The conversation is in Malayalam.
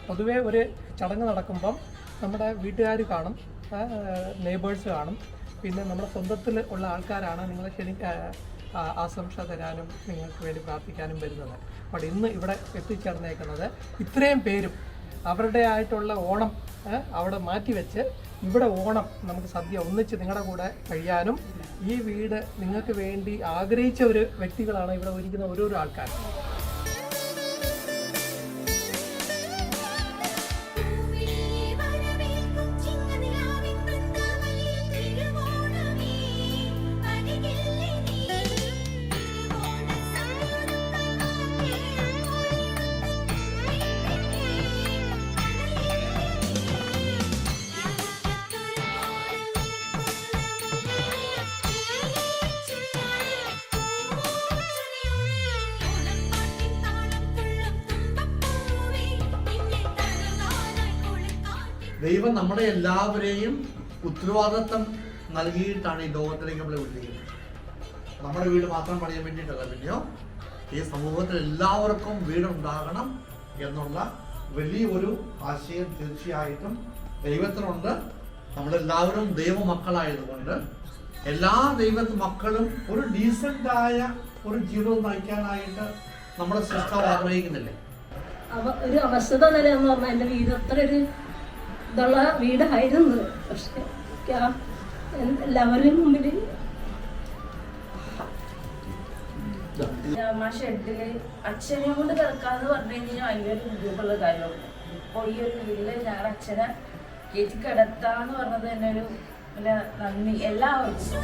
പൊതുവേ ഒരു ചടങ്ങ് നടക്കുമ്പം നമ്മുടെ വീട്ടുകാർ കാണും, നെയ്ബേഴ്സ് കാണും, പിന്നെ നമ്മുടെ സ്വന്തത്തിൽ ഉള്ള ആൾക്കാരാണ് നിങ്ങളെ ആശംസ തരാനും നിങ്ങൾക്ക് വേണ്ടി പ്രാർത്ഥിക്കാനും വരുന്നത്. അപ്പോൾ ഇന്ന് ഇവിടെ എത്തിച്ചേർന്നേക്കുന്നത് ഇത്രയും പേരും അവരുടെ ആയിട്ടുള്ള ഓണം അവിടെ മാറ്റിവെച്ച് ഇവിടെ ഓണം നമുക്ക് സദ്യ ഒന്നിച്ച് നിങ്ങളുടെ കൂടെ കഴിയാനും ഈ വീട് നിങ്ങൾക്ക് വേണ്ടി ആഗ്രഹിച്ച ഒരു വ്യക്തികളാണ് ഇവിടെ ഇരിക്കുന്ന ഓരോരോ ആൾക്കാരും. ദൈവം നമ്മളെ എല്ലാവരെയും ഉത്തരവാദിത്വം നൽകിയിട്ടാണ് ഈ ലോകത്തിലേക്ക് നമ്മളെ വിളിക്കുന്നത്. നമ്മുടെ വീട് മാത്രം പണിയാൻ വേണ്ടിയിട്ടല്ല, പിന്നെയോ ഈ സമൂഹത്തിൽ എല്ലാവർക്കും വീടുണ്ടാകണം എന്നുള്ള വലിയൊരു ആശയം തീർച്ചയായിട്ടും ദൈവത്തിനുണ്ട്. നമ്മളെല്ലാവരും ദൈവമക്കളായതുകൊണ്ട് എല്ലാ മക്കളും ഒരു ഡീസൻ്റായ ഒരു ജീവിതം നയിക്കാനായിട്ട് നമ്മുടെ സൃഷ്ടാവ് ആഗ്രഹിക്കുന്നില്ലേ? ഒരു അവസ്ഥ നിലയെന്ന് പറഞ്ഞാൽ എൻ്റെ വീട് അത്ര ഒരു ഇതുള്ള വീടായിരുന്നു. പക്ഷെ എല്ലാവരുടെയും മുമ്പിൽ ഷെഡില് അച്ഛനെ കൊണ്ട് കിടക്കാന്ന് പറഞ്ഞു കഴിഞ്ഞാൽ ഭയങ്കര ബുദ്ധിമുട്ടുള്ള കാര്യമാണ്. ഇപ്പോൾ ഈ ഒരു വീട്ടില് ഞാൻ അച്ഛനെ കയറ്റി കിടത്താന്ന് പറഞ്ഞത് തന്നെ ഒരു നന്ദി എല്ലാവർക്കും.